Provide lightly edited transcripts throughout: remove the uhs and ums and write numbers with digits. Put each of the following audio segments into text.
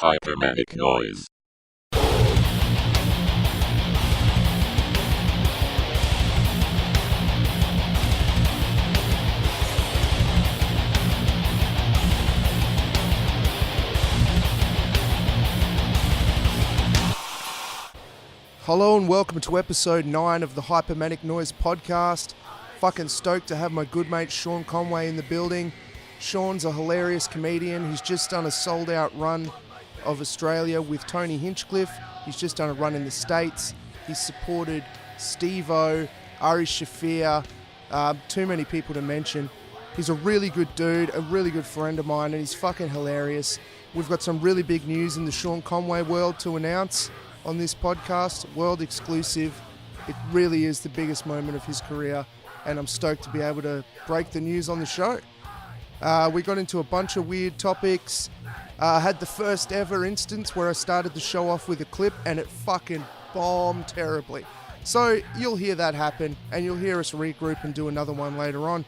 Manic Noize. Hello and welcome to episode 9 of the Manic Noize podcast. Fucking stoked to have my good mate Sean Conway in the building. Sean's a hilarious comedian. He's just done a sold out run of Australia with Tony Hinchcliffe. He's just done a run in the States. He's supported Steve-O, Ari Shaffir, too many people to mention. He's a really good dude, a really good friend of mine, and he's fucking hilarious. We've got some really big news in the Sean Conway world to announce on this podcast, world exclusive. It really is the biggest moment of his career, and I'm stoked to be able to break the news on the show. We got into a bunch of weird topics. Had the first ever instance where I started the show off with a clip and it fucking bombed terribly. So you'll hear that happen, and you'll hear us regroup and do another one later on.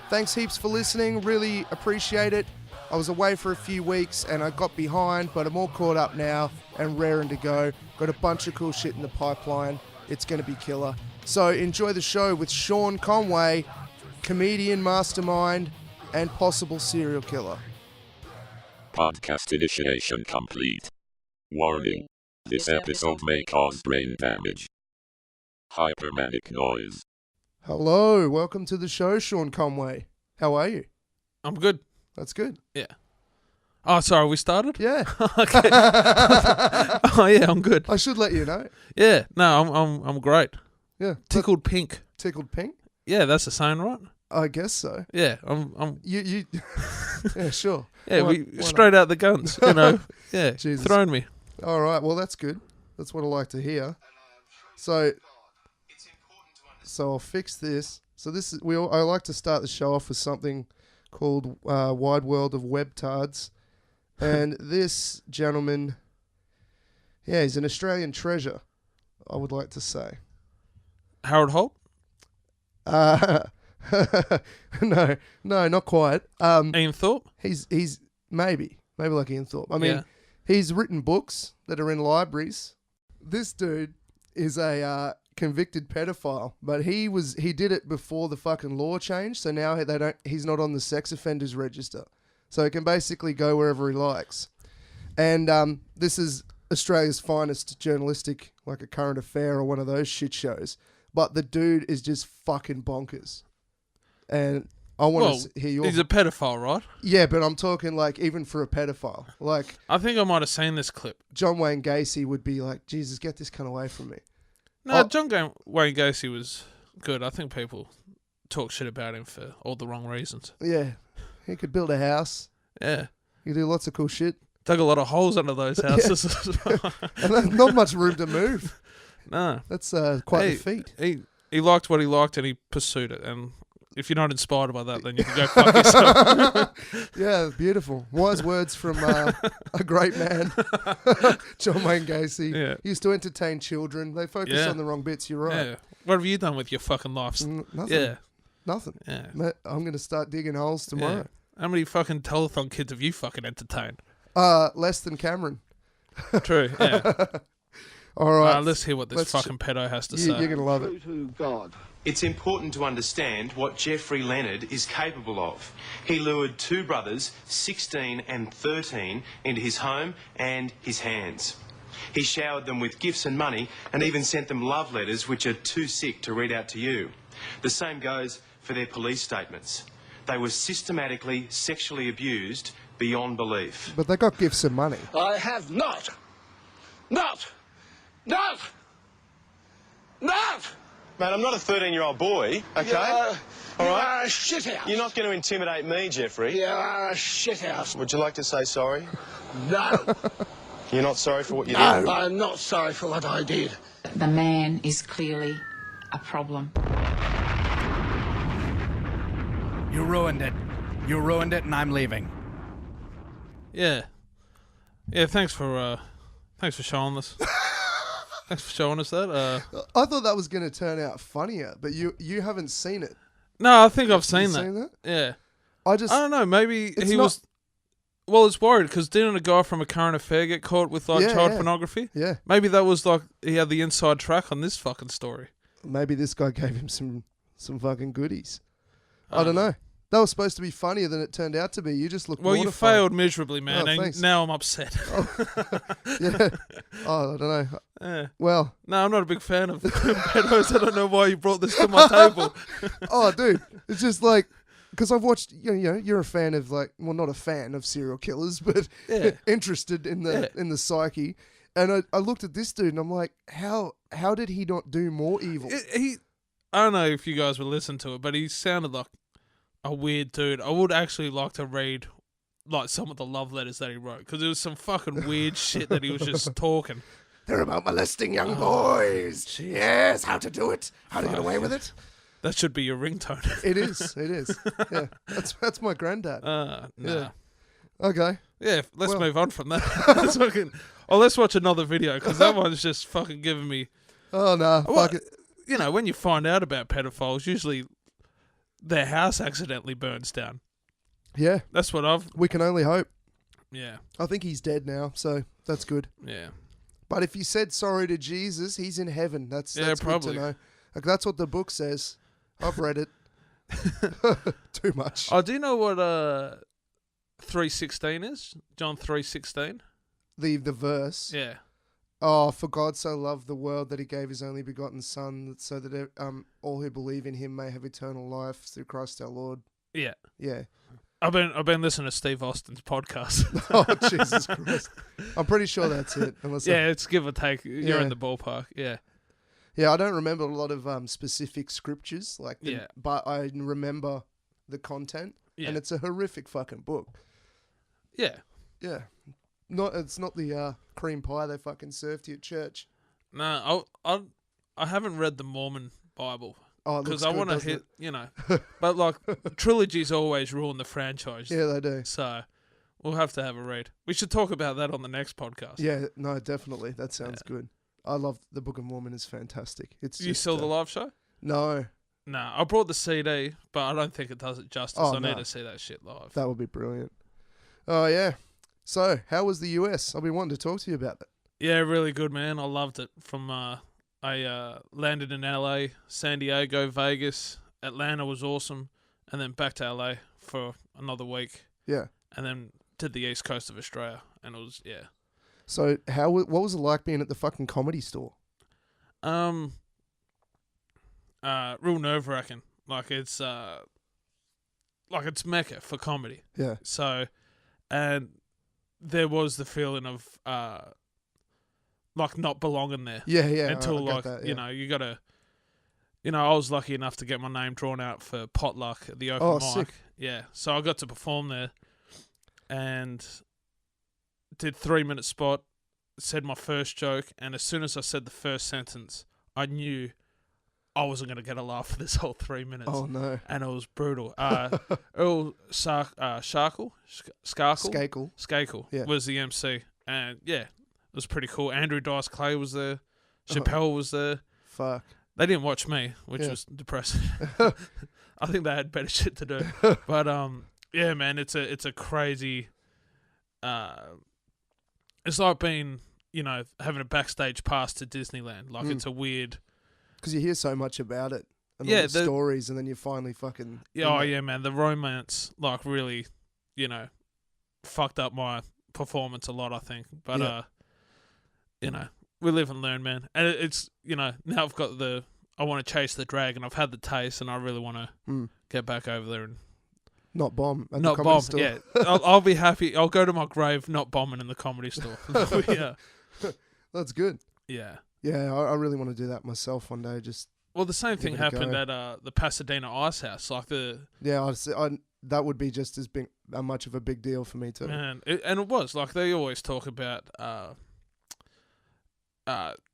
Thanks heaps for listening, really appreciate it. I was away for a few weeks and I got behind, but I'm all caught up now and raring to go. Got a bunch of cool shit in the pipeline. It's going to be killer. So enjoy the show with Sean Conway, comedian mastermind and possible serial killer. Podcast initiation complete. Warning. This episode may cause brain damage. Manic Noize. Hello, welcome to the show, Sean Conway. How are you? I'm good. That's good. Yeah. Oh, sorry, we started? Yeah. Okay. Oh, yeah, I'm good. I should let you know. Yeah. No, I'm great. Yeah. Tickled pink. Tickled pink? Yeah, that's the saying, right? I guess so. Yeah, I'm. You. Yeah, sure. Yeah, Why straight not? out the guns, you know. Yeah, Jesus. thrown me. All right. Well, that's good. That's what I like to hear. So I'll fix this. So this is I like to start the show off with something called Wide World of Webtards. And this gentleman, yeah, he's an Australian treasure, I would like to say. Harold Holt? No, not quite. Ian Thorpe? He's maybe like Ian Thorpe. I mean, He's written books that are in libraries. This dude is a convicted pedophile, but he did it before the fucking law changed, so now he's not on the sex offenders register. So he can basically go wherever he likes. And this is Australia's finest journalistic, like a current affair or one of those shit shows. But the dude is just fucking bonkers. And I want to hear your... He's a pedophile, right? Yeah, but I'm talking like even for a pedophile. Like, I think I might have seen this clip. John Wayne Gacy would be like, Jesus, get this cunt away from me. No, John Wayne Gacy was good. I think people talk shit about him for all the wrong reasons. Yeah. He could build a house. Yeah. He could do lots of cool shit. Dug a lot of holes under those houses. And there's not much room to move. No. That's quite a feat. He liked what he liked and he pursued it. And if you're not inspired by that, then you can go fuck yourself. Yeah, beautiful. Wise words from a great man, John Wayne Gacy. Yeah. He used to entertain children. They focus on the wrong bits. You're right. Yeah. What have you done with your fucking life? Nothing. Yeah. Nothing. Yeah. I'm going to start digging holes tomorrow. Yeah. How many fucking telethon kids have you fucking entertained? Less than Cameron. True, yeah. All right. Let's hear what this fucking pedo has to say. You're going to love it. To God. It's important to understand what Jeffrey Leonard is capable of. He lured two brothers, 16 and 13, into his home and his hands. He showered them with gifts and money and even sent them love letters which are too sick to read out to you. The same goes for their police statements. They were systematically sexually abused beyond belief. But they got gifts and money. I have not. Mate, I'm not a 13-year-old boy, okay? You are a shithouse. You're not going to intimidate me, Jeffrey. You are a shithouse. Would you like to say sorry? No. You're not sorry for what you did? No, I'm not sorry for what I did. The man is clearly a problem. You ruined it. You ruined it, and I'm leaving. Yeah. Yeah, thanks for showing us. Thanks for showing us that. I thought that was going to turn out funnier, but you haven't seen it. No, I think I've seen You've that. seen that? Yeah. I don't know. Maybe It's he not- was. Well, it's worried because didn't a guy from A Current Affair get caught with like Yeah, child yeah. pornography? Yeah. Maybe that was like he had the inside track on this fucking story. Maybe this guy gave him some fucking goodies. I don't know. That was supposed to be funnier than it turned out to be. You just look Well, you mortified. failed miserably, man, Oh, and thanks. now I'm upset. Yeah. Oh, I don't know. Yeah. Well, No, I'm not a big fan of pedos. I don't know why you brought this to my table. oh, dude, it's just like because I've watched. You know, you're a fan of like, well, not a fan of serial killers, but Yeah. interested in the psyche. And I looked at this dude and I'm like, how did he not do more evil? I don't know if you guys will listen to it, but he sounded like a weird dude. I would actually like to read like some of the love letters that he wrote because it was some fucking weird shit that he was just talking. They're about molesting young boys. Yes, how to do it, how to get away with it. That should be your ringtone. It is. Yeah, that's my granddad. Nah. Yeah. Okay. Yeah, let's Well- move on from that. Let's watch another video because that one's just fucking giving me. Oh no, Well, fuck it. You know, when you find out about pedophiles, usually their house accidentally burns down. Yeah, That's what I've. we can only hope. Yeah, I think he's dead now, so that's good. yeah. But if he said sorry to Jesus, he's in heaven. That's Yeah, good probably. to know. Like, that's what the book says. I've read it. Too much. Oh, do you know what 3:16 is? John 3:16. The verse. Yeah. Oh, for God so loved the world that he gave his only begotten Son, so that all who believe in him may have eternal life through Christ our Lord. Yeah. Yeah. I've been listening to Steve Austin's podcast. Oh, Jesus Christ. I'm pretty sure that's it. Unless Yeah, it's give or take. You're Yeah. in the ballpark. Yeah. Yeah, I don't remember a lot of specific scriptures, Yeah. but I remember the content, Yeah. and it's a horrific fucking book. Yeah. Yeah, it's not the cream pie they fucking serve to you at church. No, I haven't read the Mormon Bible Oh, because because I want to hit, you know, but like trilogies always ruin the franchise. Yeah, they do. So we'll have to have a read. We should talk about that on the next podcast. Yeah, no, definitely. That sounds good. I love the Book of Mormon. Is fantastic. It's You just, saw the live show? No, No, I brought the CD, but I don't think it does it justice. Oh, I need no. to see that shit live. that would be brilliant. Oh yeah. So, how was the US? I've been wanting to talk to you about that. Yeah, really good, man. I loved it. From I landed in LA, San Diego, Vegas, Atlanta was awesome, and then back to LA for another week, Yeah. and then to the east coast of Australia, and it was So, what was it like being at the fucking Comedy Store? real nerve wracking. Like it's Mecca for comedy. Yeah. So, and there was the feeling of like not belonging there. Yeah, yeah. Until I like get that, you yeah. know you gotta, you know, I was lucky enough to get my name drawn out for potluck at the open Oh, mic. sick. Yeah, so I got to perform there, and did 3-minute spot, said my first joke, and as soon as I said the first sentence, I knew I wasn't gonna get a laugh for this whole 3 minutes. Oh no. And it was brutal. Earl Skarkel Skakel. Yeah. was the MC, and yeah, it was pretty cool. Andrew Dice Clay was there, Uh-huh. Chappelle was there. Fuck. They didn't watch me, which Yeah. was depressing. I think they had better shit to do. But yeah, man, it's a crazy. It's like being, you know, having a backstage pass to Disneyland. Like it's a weird. Because you hear so much about it and Yeah, all the stories, and then you finally fucking. Yeah, oh yeah, man. The romance, like, really, you know, fucked up my performance a lot, I think. But Yeah. you know, we live and learn, man. And it's, you know, now I've got I want to chase the dragon. I've had the taste, and I really want to get back over there and Not bomb. At not the comedy bomb. store. Yeah, I'll be happy. I'll go to my grave not bombing in the comedy store. Yeah, That's good. yeah. Yeah, I really want to do that myself one day. Just Well, the same thing Give it a happened go. at the Pasadena Ice House. Like yeah, that would be just as big, much of a big deal for me too. man, and it was like they always talk about.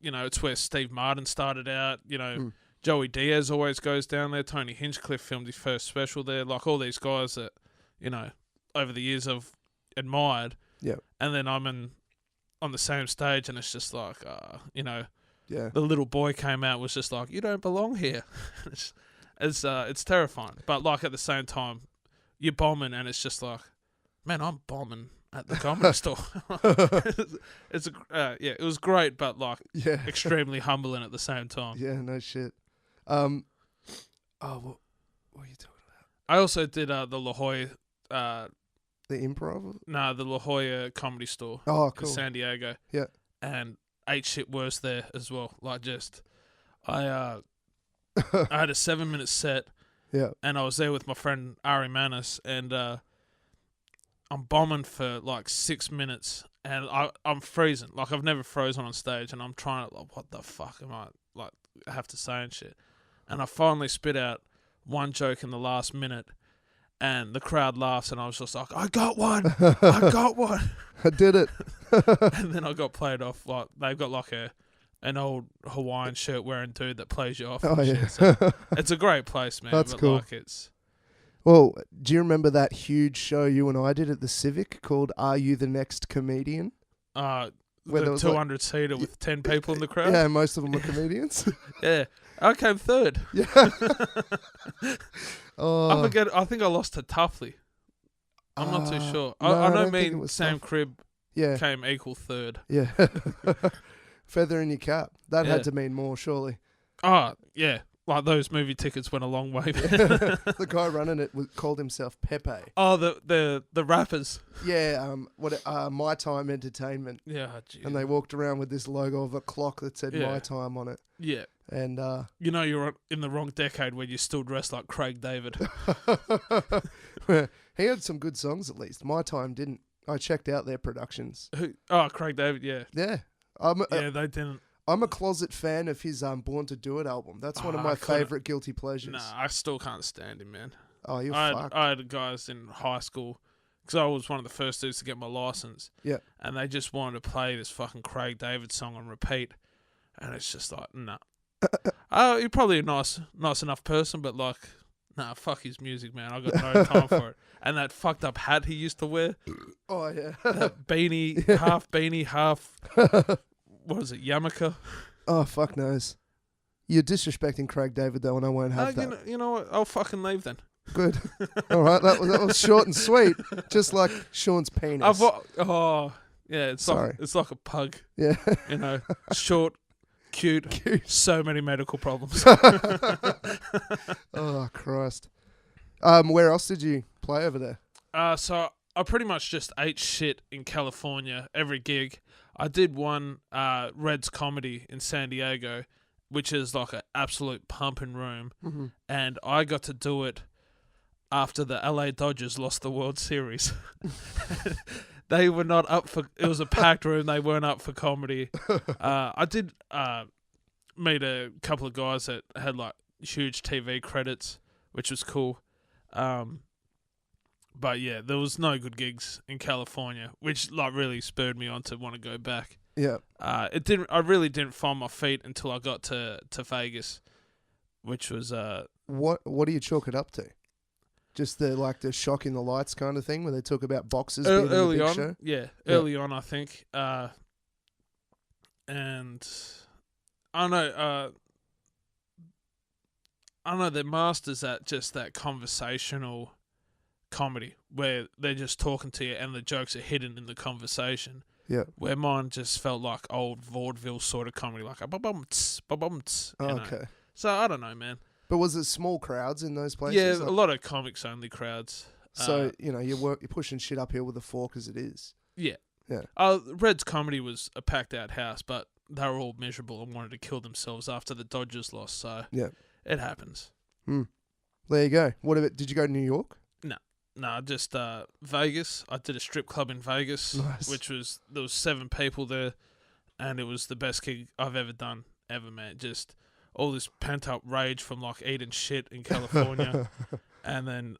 You know, it's where Steve Martin started out. You know, Joey Diaz always goes down there. Tony Hinchcliffe filmed his first special there. Like all these guys that, you know, over the years I've admired. Yeah, And then I'm on the same stage, and it's just like, you know, yeah, the little boy came out was just like, you don't belong here. It's terrifying. But like at the same time, you're bombing, and it's just like, man, I'm bombing at the comedy store. It was great, but like Yeah. extremely humbling at the same time. Yeah, no shit. What are you talking about? I also did the La Jolla, The improv? the La Jolla Comedy Store Oh, in cool. San Diego. Yeah. And ate shit worse there as well. Like I had a 7-minute set. Yeah. And I was there with my friend Ari Manis, and I'm bombing for like 6 minutes, and I'm freezing. Like I've never frozen on stage, and I'm trying to like, what the fuck am I like have to say and shit. And I finally spit out one joke in the last minute, and the crowd laughs, and I was just like, I got one. I got one. I did it. And then I got played off. Like they've got like an old Hawaiian shirt wearing dude that plays you off. Oh, and yeah. shit. So it's a great place, man. That's but cool. Like it's Well, do you remember that huge show you and I did at the Civic called Are You the Next Comedian? Where there the was 200 seater with 10 people in the crowd. Yeah, most of them were comedians. Yeah. I came third. Yeah. I think I lost to Tuffley. I'm not too sure. no, I I know don't me think it and was Sam Tuff. Cribb Yeah. came equal third. Yeah. Feather in your cap. That Yeah. had to mean more, surely. Oh, yeah. Like those movie tickets went a long way. The guy running it called himself Pepe. Oh, the rappers. Yeah, My Time Entertainment. Yeah, geez. And they walked around with this logo of a clock that said Yeah. My Time on it. Yeah. And You know you're in the wrong decade when you still dress like Craig David. he had some good songs at least. My Time didn't. I checked out their productions. Craig David, yeah. Yeah. Yeah, they didn't. I'm a closet fan of his Born to Do It album. That's one of my favourite guilty pleasures. Nah, I still can't stand him, man. Oh, you're I fucked. had guys in high school, because I was one of the first dudes to get my license. Yeah. And they just wanted to play this fucking Craig David song on repeat. And it's just like, nah. You're probably a nice enough person, but like, nah, fuck his music, man. I got no time for it. And that fucked up hat he used to wear. Oh, yeah. That beanie, half, what is it, yarmulke? Oh, fuck knows. You're disrespecting Craig David, though, and I won't have that. You know what? I'll fucking leave then. Good. All right, that was short and sweet, just like Sean's penis. Yeah, it's Sorry. like a pug. Yeah. You know, short, cute, so many medical problems. Oh, Christ. Where else did you play over there? So I pretty much just ate shit in California every gig. I did one Red's Comedy in San Diego, which is like an absolute pumping room, and I got to do it after the LA Dodgers lost the World Series. They were not up for. It was a packed room. They weren't up for comedy. I did meet a couple of guys that had like huge TV credits, which was cool. But yeah, there was no good gigs in California, which like really spurred me on to want to go back. Yeah. I really didn't find my feet until I got to Vegas, which was What do you chalk it up to? Just the shock in the lights kind of thing, where they talk about boxers being early in the big on. show? Yeah, early on, I think. And I don't know, they're masters at just that conversational comedy where they're just talking to you and the jokes are hidden in the conversation. Yeah. Where mine just felt like old vaudeville sort of comedy, like a ba-bum-ts, ba-bum-ts, you know. Okay. So I don't know, man. But was it small crowds in those places? Yeah, Like- a lot of comics only crowds. So, you're pushing shit uphill with a fork as it is. Yeah. Yeah. Red's Comedy was a packed out house, but they were all miserable and wanted to kill themselves after the Dodgers lost. So Yeah. it happens. There you go. Did you go to New York? No, just Vegas. I did a strip club in Vegas, Nice. there was 7 people there, and it was the best gig I've ever done, man. Just all this pent up rage from like eating shit in California, and then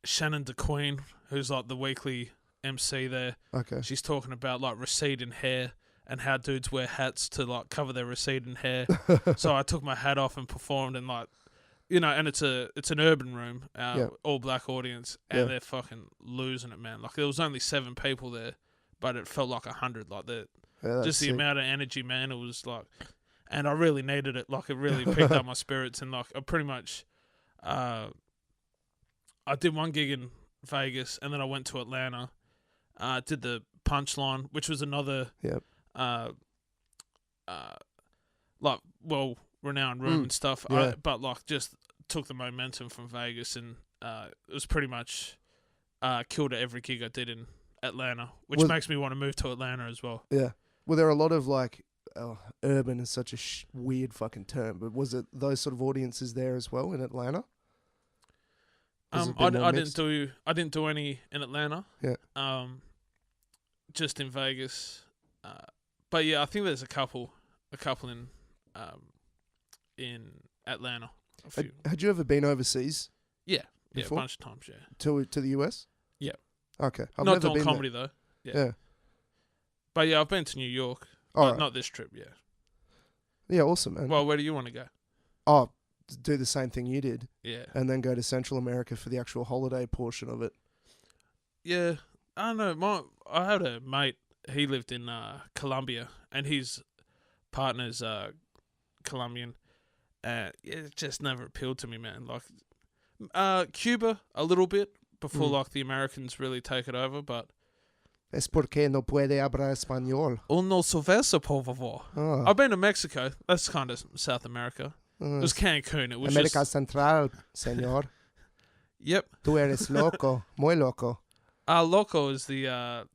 Shannon DeQueen, who's like the weekly MC there. Okay. She's talking about like receding hair and how dudes wear hats to like cover their receding hair. So I took my hat off and performed, and like, and it's an urban room, all black audience, and they're fucking losing it, man. Like there was only 7 people there, but it felt like 100. Like just the amount of energy, man. It was like, and I really needed it. Like it really picked up my spirits, and like I pretty much, I did one gig in Vegas, and then I went to Atlanta. Did the Punchline, which was another Yep. like renowned room and stuff. yeah. But like just took the momentum from Vegas, and it was pretty much killed at every gig I did in Atlanta, which makes me want to move to Atlanta as well. Yeah. Were there a lot of like, urban is such a weird fucking term, but was it those sort of audiences there as well in Atlanta? I didn't do any in Atlanta. Yeah. Just in Vegas. But yeah, I think there's a couple in Atlanta. Had you ever been overseas? Yeah, before? a bunch of times. Yeah. To the US? Yeah. Okay. I've Not never doing been comedy though. Yeah. But yeah, I've been to New York. Right. Not this trip. Yeah. Yeah. Awesome, man. Well, where do you want to go? Oh, do the same thing you did. Yeah. And then go to Central America for the actual holiday portion of it. Yeah. I don't know. I had a mate. He lived in Colombia, and his partner's Colombian. It just never appealed to me, man. Like, Cuba a little bit before like the Americans really take it over, but. Es porque no puede hablar español. Uno cerveza, por favor. Oh. I've been to Mexico. That's kind of South America. It was Cancun. It was America Central, señor. Yep. Tú eres loco, muy loco. Loco is the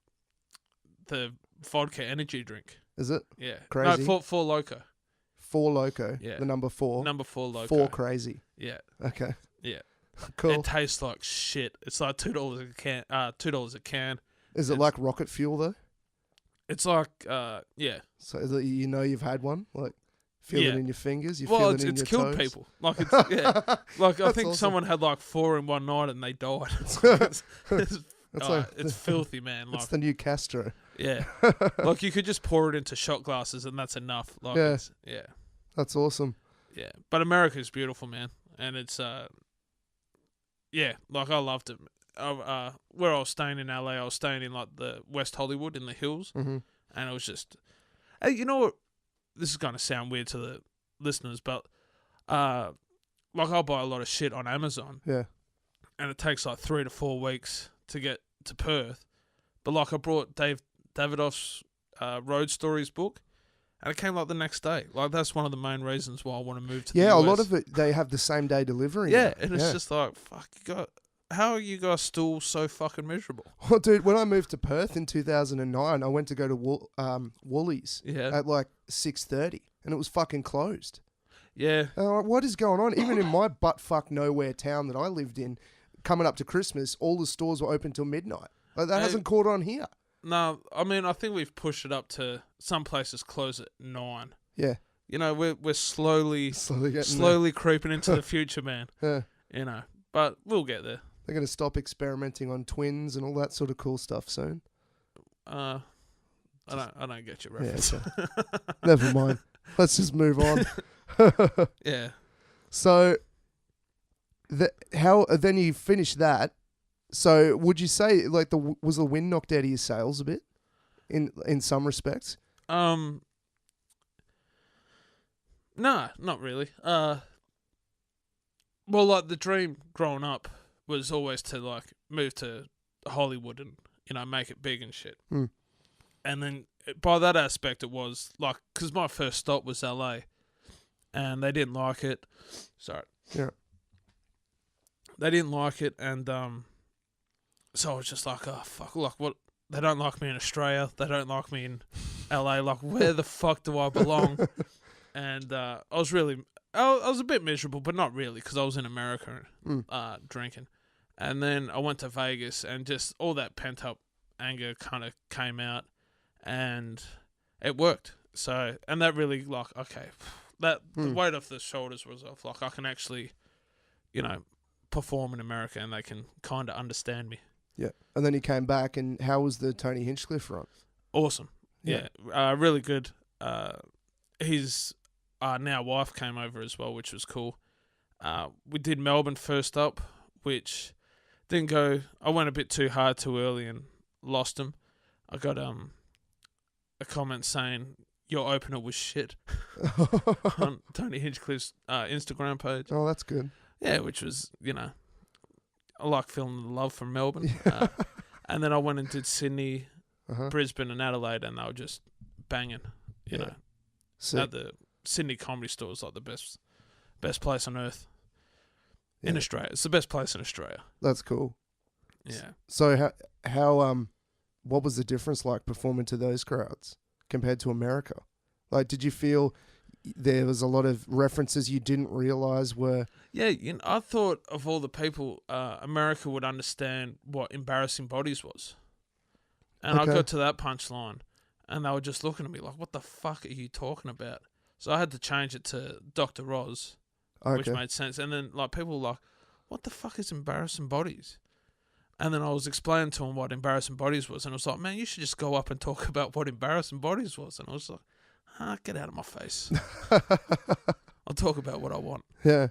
vodka energy drink. Is it? Yeah. Crazy. No, four Loco. Four Loco. Yeah. The number 4. Number 4 Loco. 4 crazy. Yeah. Okay. Yeah. Cool. It tastes like shit. It's like $2 a can. $2 a can. Is it like rocket fuel though? It's like yeah. So that you know you've had one, like feel it in your fingers. You feel it in your it's killed toes? people. Like it's like I think awesome. someone had like 4 in one night and they died. It's filthy, man. Like It's the new Castro. yeah, like you could just pour it into shot glasses and that's enough. Like Yeah. yeah, That's awesome. yeah. But America is beautiful, man, and it's yeah, like I loved it. Where I was staying in LA, I was staying in like the West Hollywood in the hills, and it was just, hey, you know what? This is gonna sound weird to the listeners, but like I'll buy a lot of shit on Amazon, Yeah. and it takes like 3 to 4 weeks to get to Perth. But like I brought Dave Davidoff's Road Stories book, and it came like the next day. Like that's one of the main reasons why I want to move to the US. Yeah, a lot of it they have the same day delivery. Yeah, now. and it's just like fuck. How are you guys still so fucking miserable? Well, dude, when I moved to Perth in 2009, I went to go to Woolies at like 6:30, and it was fucking closed. Yeah. And I'm like, what is going on? Even in my butt-fuck nowhere town that I lived in, coming up to Christmas, all the stores were open till midnight. Like, that hasn't caught on here. No, I mean, I think we've pushed it up to some places close at 9. Yeah. You know, we're slowly getting creeping into the future, man. Yeah. You know, but we'll get there. They're going to stop experimenting on twins and all that sort of cool stuff soon. I don't get your reference. Yeah, okay. Never mind. Let's just move on. Yeah. So, then you finish that. So, would you say like was the wind knocked out of your sails a bit, in some respects? No, not really. Well, like the dream growing up was always to like move to Hollywood and make it big and shit. And then by that aspect, it was like because my first stop was LA, and they didn't like it. Sorry. Yeah. They didn't like it, and so I was just like, oh fuck, like what? They don't like me in Australia. They don't like me in LA. Like where the fuck do I belong? And I was a bit miserable, but not really, because I was in America drinking. And then I went to Vegas, and just all that pent-up anger kind of came out, and it worked. So, and that really, like, okay, the weight off the shoulders was off. Like, I can actually, perform in America, and they can kind of understand me. Yeah. And then you came back, and how was the Tony Hinchcliffe run? Awesome. Yeah. Really good. His now wife came over as well, which was cool. We did Melbourne first up, which didn't go. I went a bit too hard too early and lost him. I got a comment saying your opener was shit on Tony Hinchcliffe's Instagram page. Oh, that's good. Yeah, which was I like feeling the love from Melbourne. And then I went and did Sydney, Brisbane, and Adelaide, and they were just banging. You know, Sick. at the Sydney Comedy Store is like the best place on earth in Australia. It's the best place in Australia. That's cool. Yeah. So how what was the difference like performing to those crowds compared to America? Like, did you feel there was a lot of references you didn't realize were? Yeah, you know, I thought of all the people, America would understand what embarrassing bodies was. And I got to that punchline, and they were just looking at me like, what the fuck are you talking about? So I had to change it to Dr. Roz, which made sense. And then like people were like, what the fuck is embarrassing bodies? And then I was explaining to them what embarrassing bodies was, and I was like, man, you should just go up and talk about what embarrassing bodies was. And I was like, get out of my face. I'll talk about what I want. Yeah.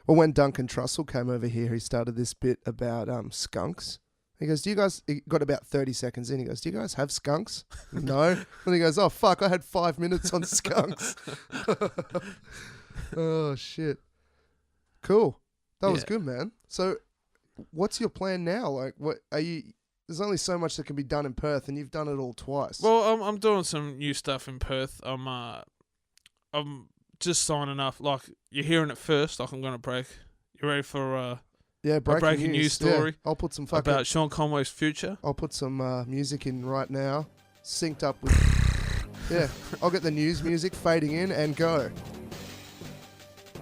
Well, when Duncan Trussell came over here, he started this bit about skunks. He goes, he got about 30 seconds in, he goes, do you guys have skunks? No. And he goes, oh, fuck, I had 5 minutes on skunks. Oh, shit. Cool. That was good, man. So what's your plan now? Like, what are you... There's only so much that can be done in Perth, and you've done it all twice. Well, I'm doing some new stuff in Perth. I'm just signing up. Like, you're hearing it first. Like, I'm going to break. You ready for a breaking news story? Yeah. I'll put some fucking... about Sean Conway's future. I'll put some music in right now, synced up with... Yeah, I'll get the news music fading in and go.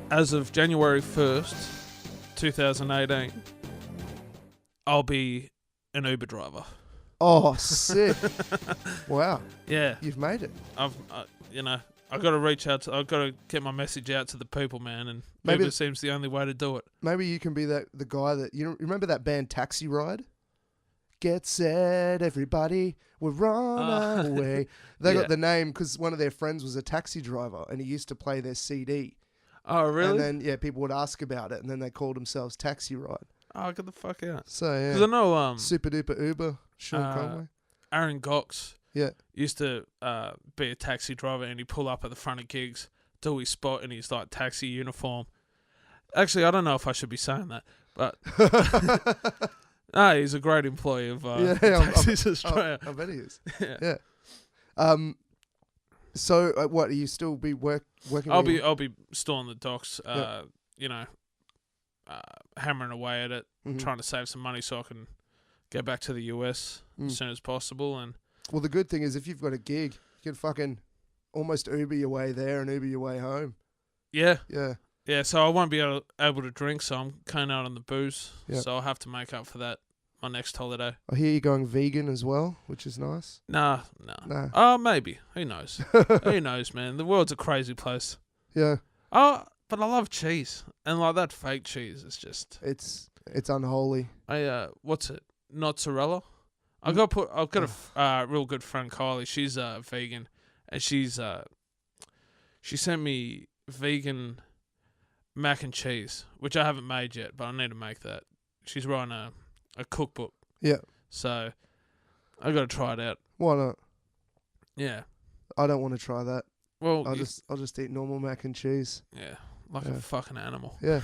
As of January 1st, 2018, I'll be an Uber driver. Oh, sick. Wow. Yeah. You've made it. I've got to reach out I've got to get my message out to the people, man, and Maybe Uber seems the only way to do it. Maybe you can be the guy that... You remember that band Taxi Ride? Get set, everybody, we're on our way. They got the name because one of their friends was a taxi driver, and he used to play their CD. Oh, really? And then, people would ask about it, and then they called themselves Taxi Ride. Oh, get the fuck out. So, yeah. Because I know... Super Duper Uber, Sean Conway. Aaron Gox used to be a taxi driver, and he'd pull up at the front of gigs, do his spot in his like taxi uniform. Actually, I don't know if I should be saying that, but... he's a great employee of Taxis Australia. I bet he is. Yeah. So, what, are you still be working? I'll be still on the docks, hammering away at it, trying to save some money so I can go back to the US as soon as possible. And well, the good thing is if you've got a gig, you can fucking almost Uber your way there and Uber your way home. Yeah. Yeah. Yeah, so I won't be able to drink, so I'm cutting out on the booze. Yep. So I'll have to make up for that my next holiday. I hear you're going vegan as well, which is nice. Nah. No. Oh, maybe. Who knows? Who knows, man? The world's a crazy place. Yeah. Oh, but I love cheese. And like that fake cheese is just... It's unholy. What's it? Mozzarella? I've got a real good friend, Kylie. She's vegan. And she sent me vegan mac and cheese, which I haven't made yet, but I need to make that. She's writing a cookbook. Yeah. So I got to try it out. Why not? Yeah. I don't want to try that. Well, I'll just eat normal mac and cheese. Yeah, like a fucking animal. Yeah.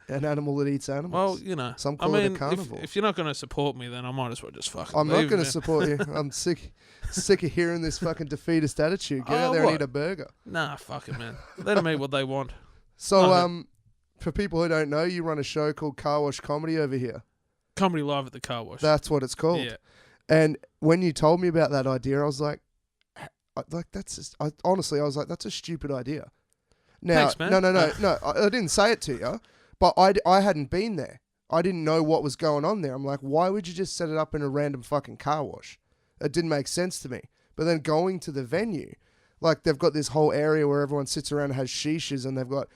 An animal that eats animals. Well, you know. Some call it a carnivore. If you're not going to support me, then I might as well just fucking I'm leave, not going to man. support you. I'm sick of hearing this fucking defeatist attitude. Get out there and eat a burger. Nah, fuck it, man. Let them eat what they want. So, for people who don't know, you run a show called Car Wash Comedy over here. Comedy Live at the Car Wash. That's what it's called. Yeah. And when you told me about that idea, I was like, honestly, I was like, that's a stupid idea. Now, thanks, man. No, I didn't say it to you, but I hadn't been there. I didn't know what was going on there. I'm like, why would you just set it up in a random fucking car wash? It didn't make sense to me. But then going to the venue, like they've got this whole area where everyone sits around and has shishas, and they've got,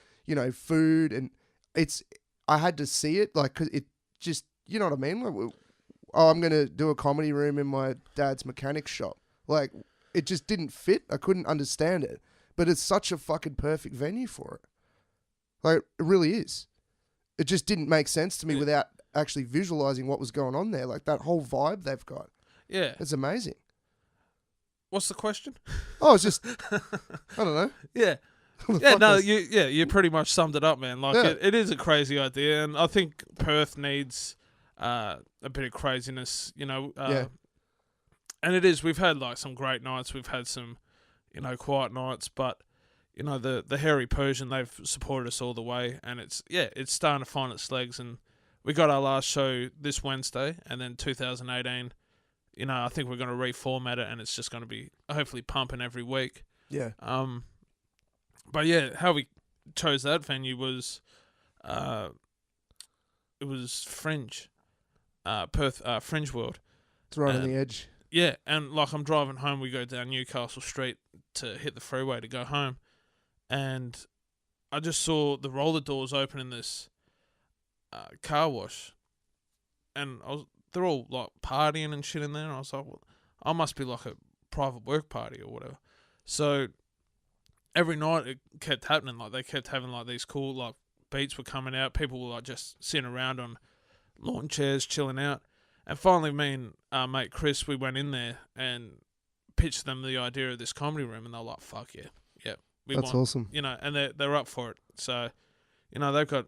food, and I had to see it, like, 'cause it just, you know what I mean? Like, I'm going to do a comedy room in my dad's mechanic shop. Like, it just didn't fit. I couldn't understand it. But it's such a fucking perfect venue for it. Like, it really is. It just didn't make sense to me without actually visualizing what was going on there. Like, that whole vibe they've got. Yeah. It's amazing. What's the question? Oh, it's just, I don't know. Yeah. You pretty much summed it up, man. Like, it is a crazy idea, and I think Perth needs a bit of craziness, you know. Yeah. And it is. We've had like some great nights. We've had some, you know, quiet nights. But you know, the Hairy Persian, they've supported us all the way, and it's starting to find its legs. And we got our last show this Wednesday, and then 2018. You know, I think we're going to reformat it, and it's just going to be hopefully pumping every week. Yeah. But yeah, how we chose that venue was, it was Fringe, Perth, Fringe World. It's right on the edge. Yeah, and like I'm driving home, we go down Newcastle Street to hit the freeway to go home, and I just saw the roller doors open in this car wash, and they're all like partying and shit in there, and I was like, well, I must be like a private work party or whatever. So every night it kept happening, like they kept having like these cool like beats were coming out, people were like just sitting around on lawn chairs chilling out. And finally, me and our mate Chris, we went in there and pitched them the idea of this comedy room, and they're like, "Fuck yeah, That's awesome." You know, and they're up for it. So, you know, they've got,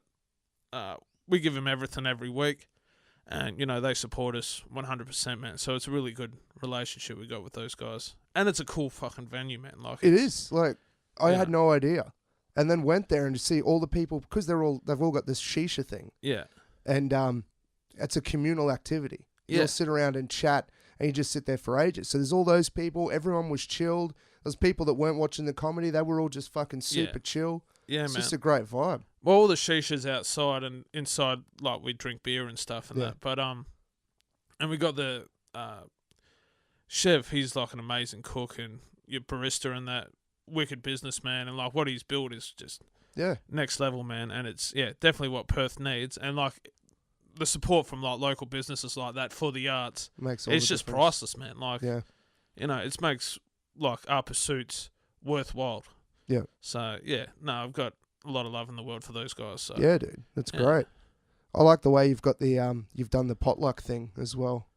we give them everything every week, and you know they support us 100%, man. So it's a really good relationship we got with those guys, and it's a cool fucking venue, man. Like it is. Like I Yeah. had no idea, and then went there and to see all the people because they've all got this shisha thing, Yeah, and it's a communal activity. You Yeah. all sit around and chat, and you just sit there for ages. So there's all those people. Everyone was chilled. There's people that weren't watching the comedy. They were all just fucking super chill. yeah, It's man. just a great vibe. Well, all the shishas outside, and inside, like we drink beer and stuff and Yeah. that. But and we got the chef. He's like an amazing cook and your barista and that wicked businessman, and like what he's built is just Yeah. next level, man. And it's definitely what Perth needs, and like the support from like local businesses like that for the arts. Makes all It's the just difference. priceless, man. Like Yeah. you know, it makes like our pursuits worthwhile. Yeah. So yeah, no, I've got a lot of love in the world for those guys. So Yeah, dude. That's Yeah. great. I like the way you've got the you've done the potluck thing as well.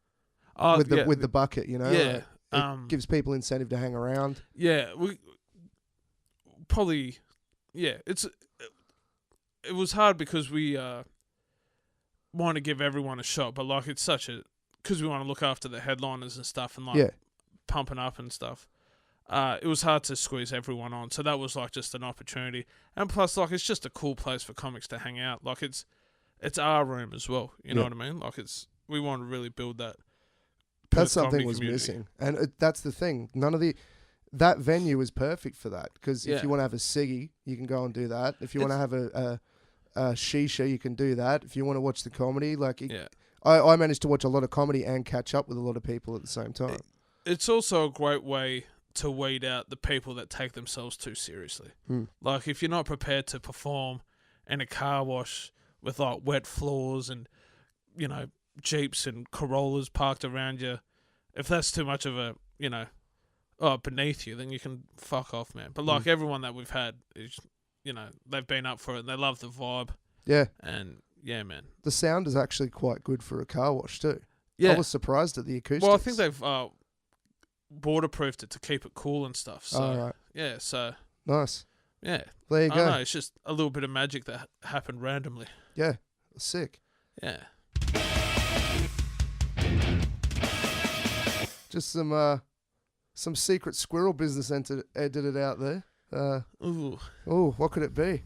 Oh, with the yeah, with the bucket, you know. yeah. It gives people incentive to hang around. Yeah, we probably it was hard because we want to give everyone a shot, but like it's such a because we want to look after the headliners and stuff and like Yeah. pumping up and stuff. It was hard to squeeze everyone on, so that was like just an opportunity. And plus, like it's just a cool place for comics to hang out. Like it's our room as well. You know Yeah. what I mean? Like we want to really build that. That's Perth comedy something was community. missing, and that's the thing. That venue is perfect for that because if Yeah. you want to have a ciggy, you can go and do that. If you want to have a shisha, you can do that. If you want to watch the comedy, Yeah. I managed to watch a lot of comedy and catch up with a lot of people at the same time. It's also a great way to weed out the people that take themselves too seriously. Like, if you're not prepared to perform in a car wash with, like, wet floors and, you know, Jeeps and Corollas parked around you, if that's too much of a, you know, beneath you, then you can fuck off, man. But, like, everyone that we've had is, you know, they've been up for it and they love the vibe. Yeah, And, yeah, man. the sound is actually quite good for a car wash too. Yeah. I was surprised at the acoustics. Well, I think they've waterproofed it to keep it cool and stuff. So, Oh, right. yeah, so, Nice. yeah. There you I go. don't know, it's just a little bit of magic that happened randomly. Yeah, sick. Yeah. Just some secret squirrel business edited out there. Ooh. Oh, what could it be?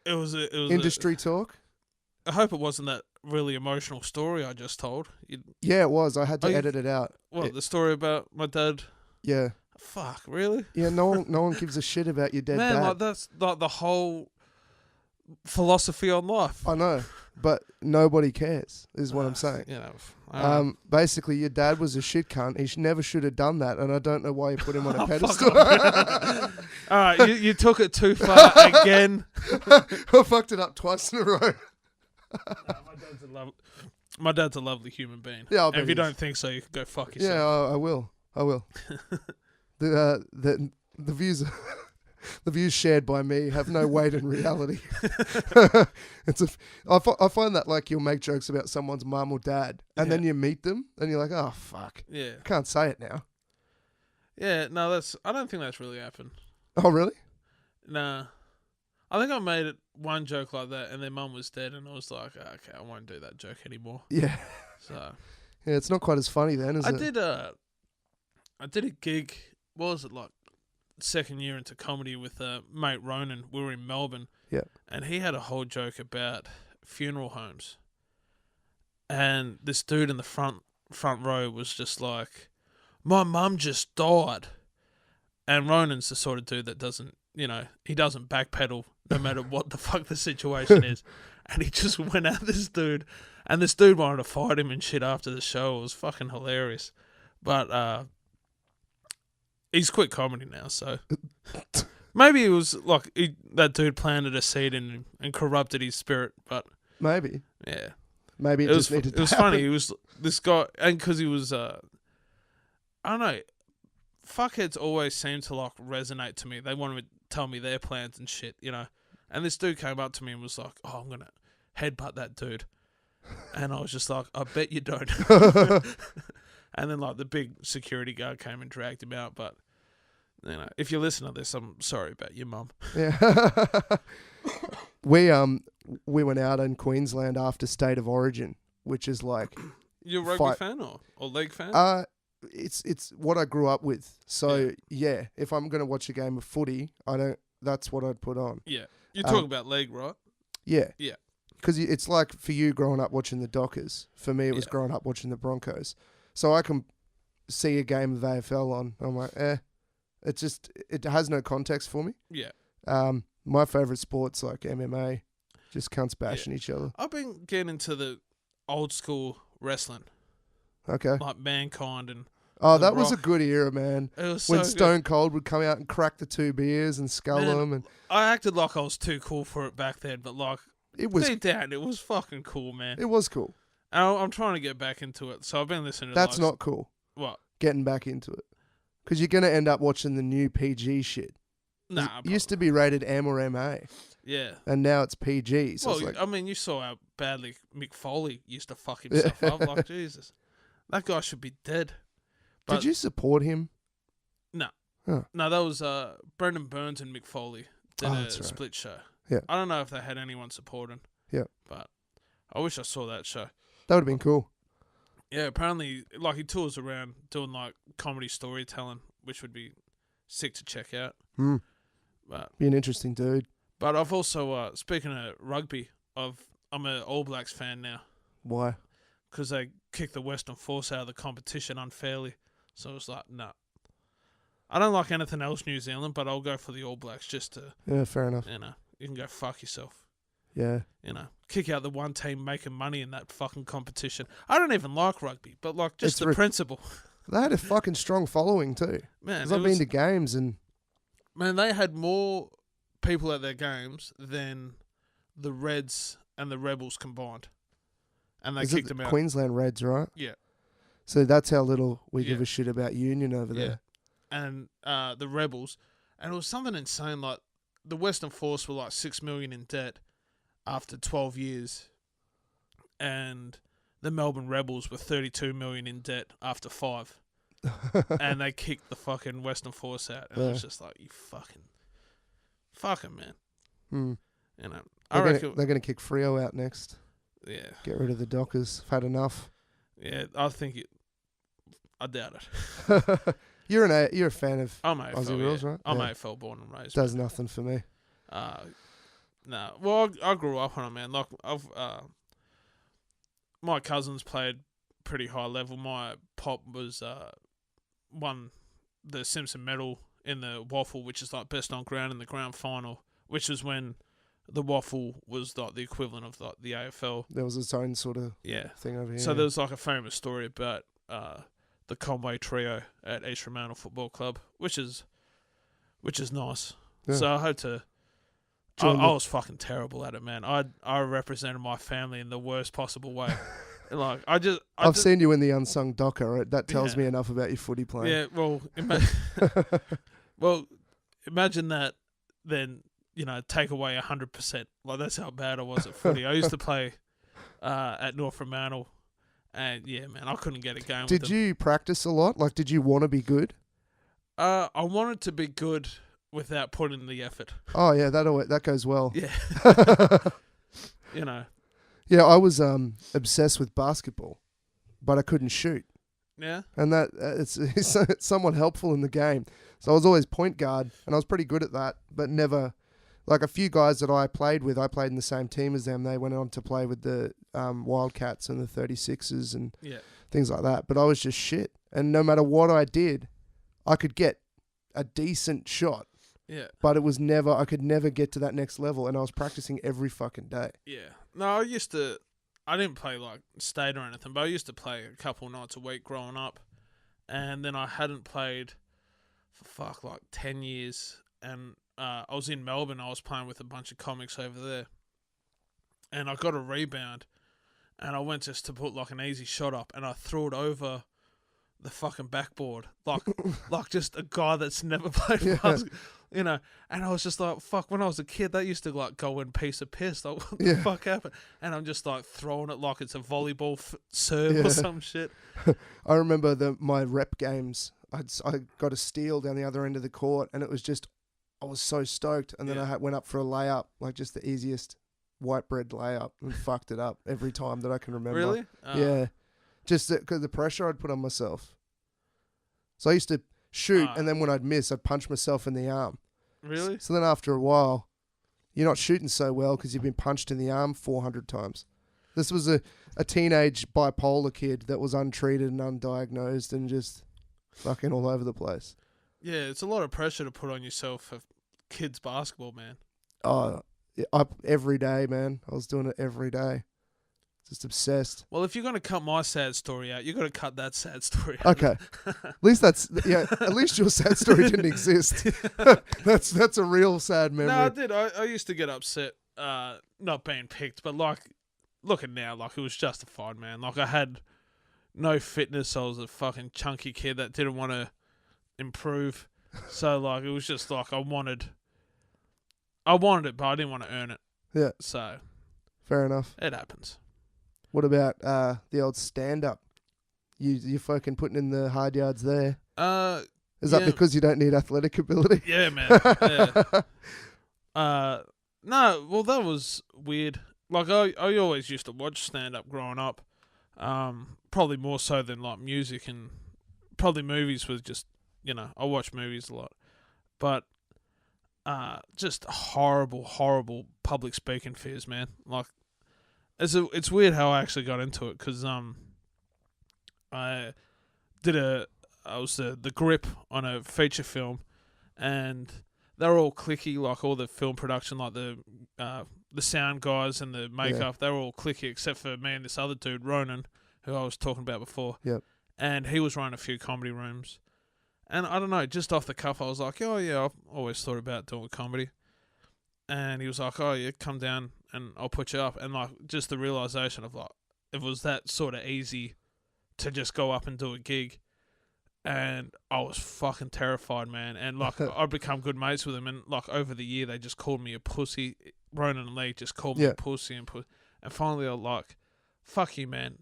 It was Industry talk? I hope it wasn't that really emotional story I just told. Yeah, it was. I had to Oh, you- edit it out. What, the story about my dad? Yeah. Fuck, really? Yeah, no one gives a shit about your dead Man, dad. like that's like the whole philosophy on life. I know, but nobody cares, is what I'm saying. You know, Basically, your dad was a shit cunt. He never should have done that, and I don't know why you put him on a pedestal. all right, you took it too far again. I fucked it up twice in a row. My dad's a lovely human being. Yeah, I'll and bet if you he is. don't think so, you can go fuck Yeah, yourself. I will. The views. The views shared by me have no weight in reality. I find that like you'll make jokes about someone's mum or dad, and then you meet them, and you're like, oh fuck, Yeah. can't say it now. Yeah, no, I don't think that's really happened. Oh really? Nah. I think I made it one joke like that, and their mum was dead, and I was like, okay, I won't do that joke anymore. Yeah. So Yeah, it's not quite as funny then, is I it? did a gig. What was it like? Second year into comedy with mate Ronan. We were in Melbourne. Yeah. And he had a whole joke about funeral homes. And this dude in the front row was just like, "My mum just died." And Ronan's the sort of dude that doesn't, he doesn't backpedal no matter what the fuck the situation is. And he just went at this dude. And this dude wanted to fight him and shit after the show. It was fucking hilarious. But he's quit comedy now, so maybe it was like that dude planted a seed in him and corrupted his spirit. But Maybe. yeah, Maybe it just needed it to was happen. funny. He was this guy, and because he was, I don't know, fuckheads always seem to like resonate to me. They want to tell me their plans and shit, And this dude came up to me and was like, "Oh, I'm gonna headbutt that dude," and I was just like, "I bet you don't." And then like the big security guard came and dragged him out. But if you listen to this, I'm sorry about your mum. Yeah. We went out in Queensland after State of Origin, which is like You a rugby fan or league fan? it's what I grew up with. So yeah, if I'm gonna watch a game of footy, that's what I'd put on. Yeah. You're talking about league, right? Yeah. Yeah. Because it's like for you growing up watching the Dockers. For me, it was growing up watching the Broncos. So I can see a game of AFL on. I'm like, it has no context for me. Yeah. My favourite sport's like MMA. Just cunts bashing each other. I've been getting into the old school wrestling, Okay. like Mankind and Oh, The that was a Rock. good era, man. It was When so Stone Cold would come out and crack the 2 beers and scull Man, them, and good. I acted like I was too cool for it back then, but like it was deep down, it was fucking cool, man. cool. And I'm trying to get back into it, so I've been listening to That's like, not cool. what? Getting back into it, because you're gonna end up watching the new PG shit. Nah, It used to be rated M or MA, yeah. and now it's PG. So Well, it's like, I mean, you saw how badly Mick Foley used to fuck himself up. Like, Jesus, that guy should be dead. But did you support him? No. Huh. No, that was Brendan Burns and Mick Foley did a that's right. split show. Yeah. I don't know if they had anyone supporting. Yeah. But I wish I saw that show. That would have been cool. Yeah, apparently, like, he tours around doing, like, comedy storytelling, which would be sick to check out. Hmm. But Be an interesting dude. I've also, speaking of rugby, I'm an All Blacks fan now Why? because they kicked the Western Force out of the competition unfairly. So it's like, nah. I don't like anything else New Zealand, but I'll go for the All Blacks just to, Yeah, fair enough. you can go fuck yourself. Yeah. Kick out the one team making money in that fucking competition. I don't even like rugby, but like just It's the principle. They had a fucking strong following too. Man, Because I've been to games and man, they had more people at their games than the Reds and the Rebels combined. And they is kicked it them the out. Queensland Reds, right? Yeah. So that's how little we Yeah. give a shit about Union over Yeah. there. And the Rebels. And it was something insane, like the Western Force were like 6 million in debt after 12 years. And the Melbourne Rebels were 32 million in debt after 5. And they kicked the fucking Western Force out. And it was just like, you fucking man. Hmm. I reckon, They're going to kick Freo out next. yeah. Get rid of the Dockers. I've had enough. Yeah, I think I doubt it. You're a fan of I'm AFL, Aussie rules, right? I'm Yeah. AFL born and raised. Does nothing for me. No. Well, I grew up on it, man. Like my cousins played pretty high level. My pop was won the Simpson medal in the waffle, which is like best on ground in the grand final, which is when the waffle was like the equivalent of like the AFL. There was its own sort of thing over here. So there was like a famous story about the Conway trio at East Fremantle Football Club, which is nice. Yeah. So I hope to. I was fucking terrible at it, man. I represented my family in the worst possible way. Like I've seen you in the unsung docker. Right? That tells me enough about your footy playing. Yeah, well, imagine that. Then take away 100%. Like that's how bad I was at footy. I used to play at North Fremantle, and yeah, man, I couldn't get a game. Did you practice a lot? Like, did you want to be good? I wanted to be good without putting in the effort. Oh yeah, that goes well. Yeah. Yeah, I was obsessed with basketball. but I couldn't shoot. Yeah. And that it's somewhat helpful in the game. So I was always point guard, and I was pretty good at that, but never... Like a few guys that I played with, I played in the same team as them. They went on to play with the Wildcats and the 36ers and things like that. But I was just shit. And no matter what I did, I could get a decent shot. Yeah. But I could never get to that next level. And I was practicing every fucking day. Yeah. No, I didn't play like state or anything, but I used to play a couple nights a week growing up. And then I hadn't played for like 10 years. And I was in Melbourne. I was playing with a bunch of comics over there. And I got a rebound. And I went just to put like an easy shot up. And I threw it over the fucking backboard. Like just a guy that's never played basketball. You know, and I was just like, fuck, when I was a kid, that used to like go in piece of piss. Like, what the fuck happened? And I'm just like throwing it like it's a volleyball serve or some shit. I remember my rep games. I got a steal down the other end of the court, and it was just, I was so stoked. And then I went up for a layup, like just the easiest white bread layup, and fucked it up every time that I can remember. Really? Yeah. Just because the pressure I'd put on myself. So I used to shoot, and then when I'd miss, I'd punch myself in the arm. Really? So then after a while, you're not shooting so well because you've been punched in the arm 400 times. This was a teenage bipolar kid that was untreated and undiagnosed and just fucking all over the place. Yeah, it's a lot of pressure to put on yourself for kids basketball, man. Oh, every day, man. I was doing it every day. Just obsessed. Well, if you're going to cut my sad story out, you've got to cut that sad story out. Okay. At least at least your sad story didn't exist. That's a real sad memory. No, I did. I used to get upset not being picked, but like looking now, like it was justified, man. Like I had no fitness. I was a fucking chunky kid that didn't want to improve. So like it was just like I wanted it, but I didn't want to earn it. Yeah. So fair enough. It happens. What about the old stand-up? You fucking putting in the hard yards there. Is that because you don't need athletic ability? Yeah, man. Yeah. No, well, that was weird. Like, I always used to watch stand-up growing up. Probably more so than, like, music and probably movies was just, I watch movies a lot. But just horrible, horrible public speaking fears, man. Like, it's weird how I actually got into it because I was the grip on a feature film, and they were all clicky, like all the film production, like the sound guys and the makeup. They were all clicky except for me and this other dude, Ronan, who I was talking about before. Yep. And he was running a few comedy rooms, and I don't know, just off the cuff, I was like, oh yeah, I've always thought about doing comedy. And he was like, oh yeah, come down and I'll put you up. And like just the realization of like, it was that sort of easy to just go up and do a gig. And I was fucking terrified, man. And like I'd become good mates with him. And like over the year, they just called me a pussy. Ronan and Lee just called me a pussy. And finally I was like, fuck you, man.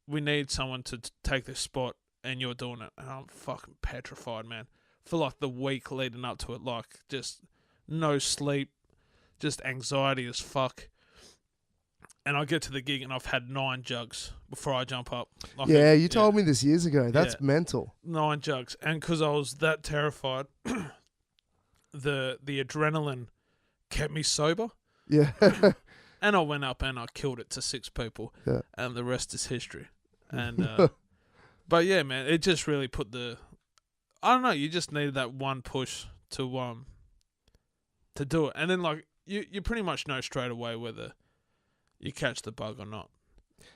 We need someone to take this spot and you're doing it. And I'm fucking petrified, man. For like the week leading up to it, like just no sleep. Just anxiety as fuck. And I get to the gig and I've had 9 jugs before I jump up. Like you told me this years ago. That's mental. 9 jugs. And because I was that terrified, the adrenaline kept me sober. Yeah. And I went up and I killed it to 6 people. Yeah. And the rest is history. And but yeah, man, it just really put I don't know, you just needed that one push to do it. And then like you pretty much know straight away whether you catch the bug or not.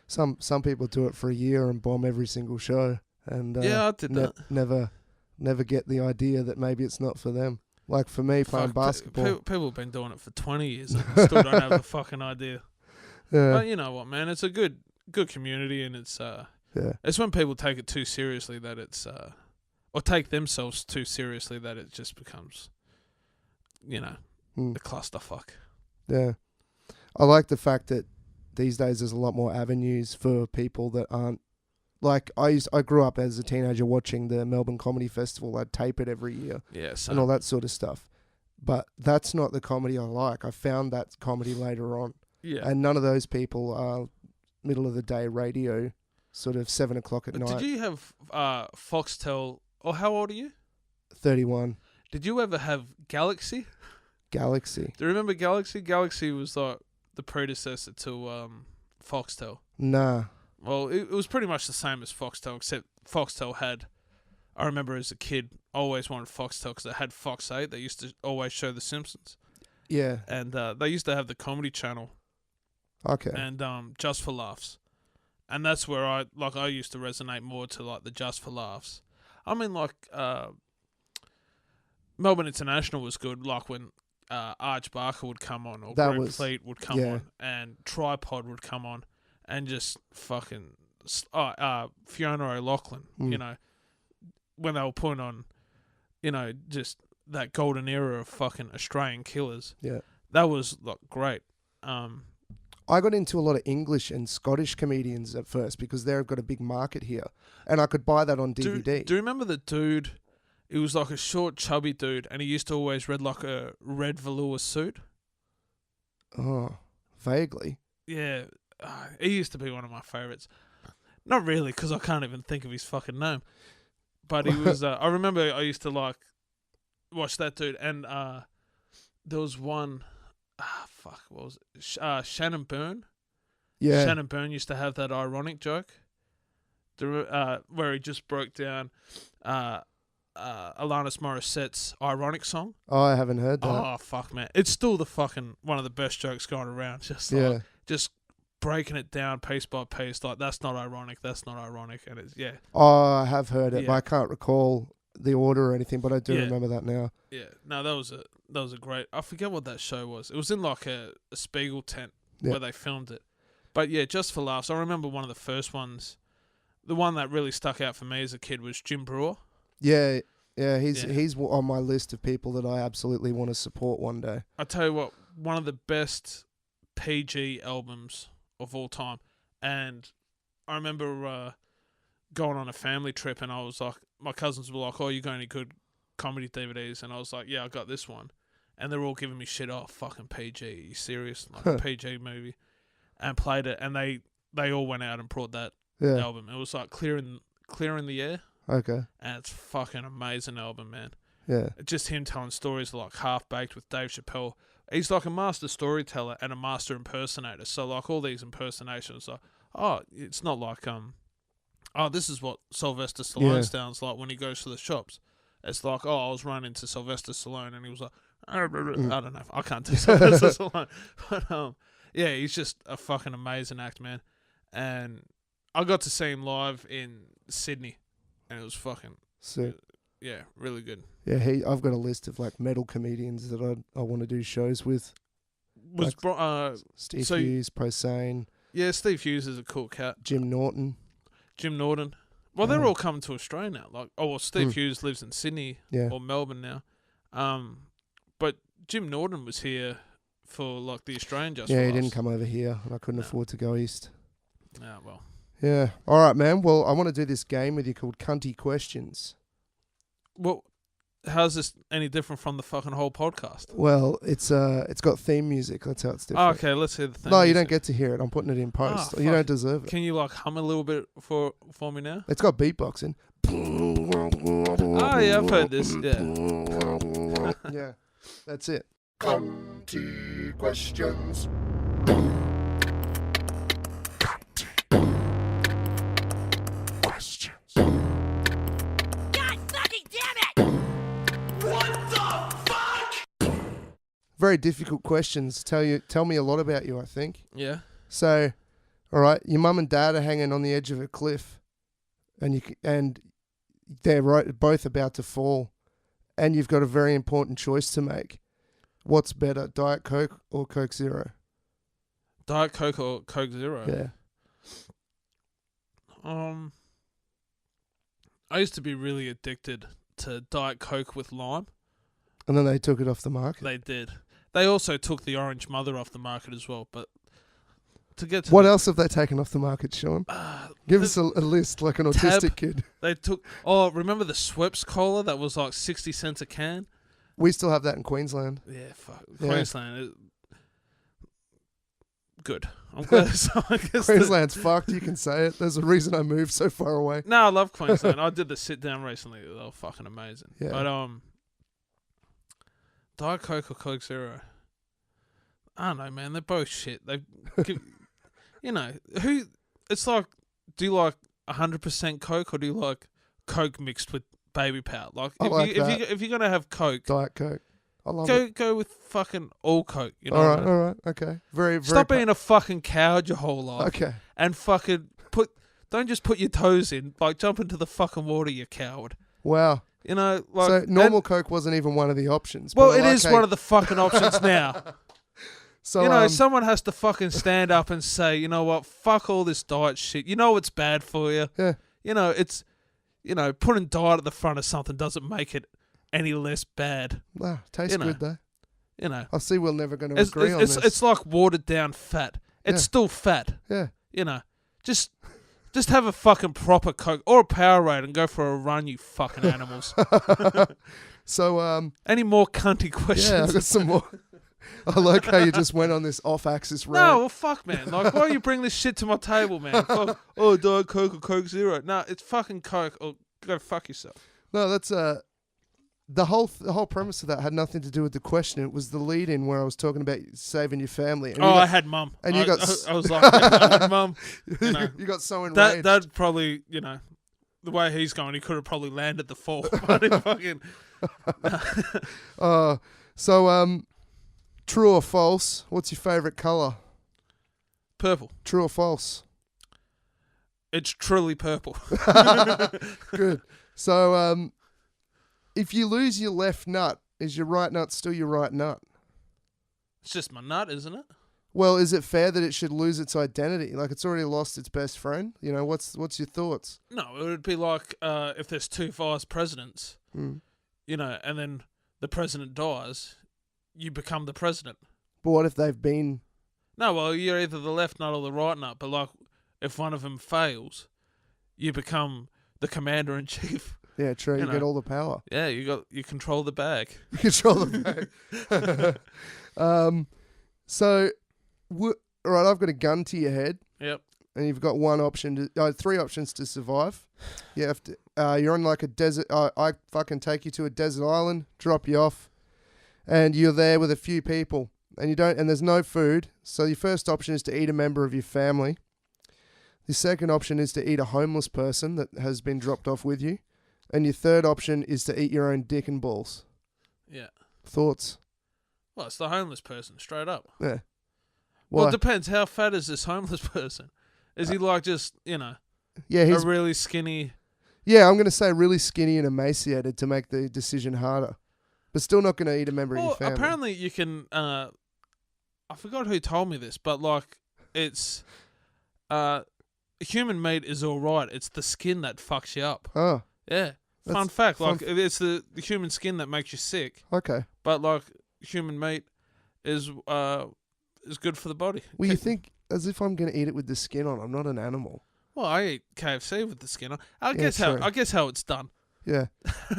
Some people do it for a year and bomb every single show, and I did that. Never get the idea that maybe it's not for them. Like for me, playing basketball, people have been doing it for 20 years and still don't have the fucking idea. Yeah. But you know what, man? It's a good community, and it's it's when people take it too seriously that it's or take themselves too seriously that it just becomes, the clusterfuck. Yeah. I like the fact that these days there's a lot more avenues for people that aren't, like, I grew up as a teenager watching the Melbourne Comedy Festival. I'd tape it every year. Yeah, and all that sort of stuff. But that's not the comedy I like. I found that comedy later on. Yeah. And none of those people are middle of the day radio sort of 7 o'clock at night. Did you have Foxtel? Or how old are you? 31. Did you ever have Galaxy? Galaxy. Do you remember Galaxy? Galaxy was like the predecessor to Foxtel. Nah. Well, it was pretty much the same as Foxtel, except Foxtel had... I remember as a kid, I always wanted Foxtel because it had Fox 8. They used to always show The Simpsons. Yeah. And they used to have the Comedy Channel. Okay. And Just for Laughs. And that's where I used to resonate more to like the Just for Laughs. I mean, like Melbourne International was good, like when Arch Barker would come on, or Greg Fleet would come on, and Tripod would come on, and just fucking Fiona O'Loughlin, you know, when they were putting on, you know, just that golden era of fucking Australian killers. Yeah, that was like great. I got into a lot of English and Scottish comedians at first because they've got a big market here, and I could buy that on DVD. Do you remember the dude? It was like a short, chubby dude, and he used to always wear like a red velour suit. Oh, vaguely. Yeah, he used to be one of my favourites. Not really, because I can't even think of his fucking name. But he was. I remember I used to like watch that dude, and there was one. What was it? Shannon Byrne. Yeah. Shannon Byrne used to have that ironic joke, where he just broke down Alanis Morissette's ironic song. Oh, I haven't heard that. Oh fuck, man! It's still the fucking one of the best jokes going around. Just like, just breaking it down piece by piece. Like that's not ironic. That's not ironic. And it's Oh, I have heard it, but I can't recall the order or anything. But I do remember that now. Yeah. No, that was a great. I forget what that show was. It was in like a Spiegel tent where they filmed it. But yeah, Just for Laughs. I remember one of the first ones. The one that really stuck out for me as a kid was Jim Brewer. Yeah, he's on my list of people that I absolutely want to support one day. I tell you what, one of the best PG albums of all time. And I remember going on a family trip, and I was like, my cousins were like, "Oh, you got any good comedy DVDs?" And I was like, "Yeah, I got this one." And they're all giving me shit. "Oh, fucking PG, are you serious? Like a PG movie?" And played it, and they all went out and brought that album. It was like Clear in the Air. Okay. And it's fucking amazing album, man. Yeah. Just him telling stories like Half Baked with Dave Chappelle. He's like a master storyteller and a master impersonator. So like all these impersonations are, it's not like this is what Sylvester Stallone sounds like when he goes to the shops. It's like, I was running into Sylvester Stallone and he was like, I don't know, I can't do Sylvester Stallone. But yeah, he's just a fucking amazing act, man. And I got to see him live in Sydney. And it was fucking sick. Yeah, really good. Yeah, I've got a list of like metal comedians that I want to do shows with. Was like Steve Hughes, Posehn. Yeah, Steve Hughes is a cool cat. Jim Norton. Well, they're all coming to Australia now. Like, Steve Hughes lives in Sydney or Melbourne now. But Jim Norton was here for like the Australian Just for he Laughs. didn't come over here, and I couldn't afford to go east. Yeah, well. Yeah. All right, man. Well, I want to do this game with you called Cunty Questions. Well, how's this any different from the fucking whole podcast? Well, it's got theme music. That's how it's different. Oh, okay, let's hear the theme No, music. you don't get to hear it. I'm putting it in post. You don't deserve it. Can you like hum a little bit for me now? It's got beatboxing. Oh, yeah, I've heard this. Yeah. Yeah, that's it. Cunty Questions. Very difficult questions. Tell me a lot about you, I think. Yeah. So, all right, your mum and dad are hanging on the edge of a cliff, and they're both about to fall, and you've got a very important choice to make. What's better, Diet Coke or Coke Zero? Diet Coke or Coke Zero? Yeah. I used to be really addicted to Diet Coke with lime. And then they took it off the market. They did. They also took the Orange Mother off the market as well. But to get to what else have they taken off the market, Sean? Give us a list, like an autistic kid. They took. Oh, remember the Schweppes cola that was like 60 cents a can? We still have that in Queensland. Yeah, fuck. Queensland. good. I'm glad. So I guess Queensland's fucked. You can say it. There's a reason I moved so far away. No, I love Queensland. I did the sit down recently. They were fucking amazing. Yeah. But Diet Coke or Coke Zero? I don't know, man. They're both shit. They, you know, who? It's like, do you like 100% Coke or do you like Coke mixed with baby powder? Like, if you're gonna have Coke, Diet Coke. I love it. Go with fucking all Coke. You know. All right, okay. Very. Stop being a fucking coward your whole life. Okay. And fucking don't just put your toes in. Like, jump into the fucking water, you coward. Wow. You know, like, so normal Coke wasn't even one of the options. Well, it is one of the fucking options now. So you know, someone has to fucking stand up and say, you know what, fuck all this diet shit. You know it's bad for you. Yeah. You know, it's, you know, putting diet at the front of something doesn't make it any less bad. Nah, tastes good though. You know. I see we're never going to agree on this. It's like watered down fat. It's still fat. Yeah. You know, just have a fucking proper Coke or a Powerade and go for a run, you fucking animals. So, any more cunty questions? Yeah, I've got some more. I like how you just went on this off-axis rant. No, well, fuck, man. Like, why you bring this shit to my table, man? Fuck, Diet Coke or Coke Zero. No, it's fucking Coke or go fuck yourself. No, that's the whole premise of that had nothing to do with the question. It was the lead-in where I was talking about saving your family. And I had mum. And you got. I was like, I had mum. You know, you got so enraged. That probably, you know, the way he's going, he could have probably landed the fall. But he fucking. True or false? What's your favourite colour? Purple. True or false? It's truly purple. Good. So, if you lose your left nut, is your right nut still your right nut? It's just my nut, isn't it? Well, is it fair that it should lose its identity? Like, it's already lost its best friend? You know, what's your thoughts? No, it would be like if there's two vice presidents, you know, and then the president dies, you become the president. But what if they've been... No, well, you're either the left nut or the right nut, but like, if one of them fails, you become the commander-in-chief. Yeah, true. You get all the power. Yeah, you control the bag. You control the bag. So, all right, I've got a gun to your head. Yep. And you've got three options to survive. You have to. You're on like a desert. I fucking take you to a desert island, drop you off, and you're there with a few people, and there's no food. So your first option is to eat a member of your family. The second option is to eat a homeless person that has been dropped off with you. And your third option is to eat your own dick and balls. Yeah. Thoughts? Well, it's the homeless person, straight up. Yeah. Well, Why? it depends. How fat is this homeless person? Is he like just, you know, he's a really skinny... Yeah, I'm going to say really skinny and emaciated to make the decision harder. But still not going to eat a member of your family. Apparently you can... I forgot who told me this, but like, it's... human meat is all right. It's the skin that fucks you up. Oh. Yeah. Fun fact. Like, it's the human skin that makes you sick. Okay. But like, human meat is good for the body. Well, you think as if I'm going to eat it with the skin on. I'm not an animal. Well, I eat KFC with the skin on. I guess how it's done. Yeah.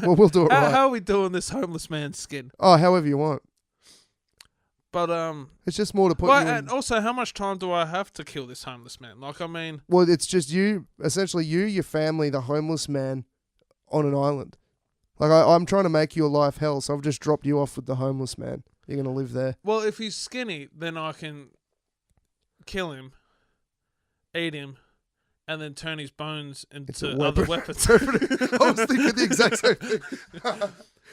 Well, we'll do it right. How are we doing this homeless man's skin? Oh, however you want. But it's just more to put you in. And also, how much time do I have to kill this homeless man? Like, I mean... Well, it's just you, essentially you, your family, the homeless man on an island. Like, I'm trying to make your life hell, so I've just dropped you off with the homeless man. You're going to live there. Well, if he's skinny, then I can kill him, eat him, and then turn his bones into other weapons. I was thinking the exact same thing.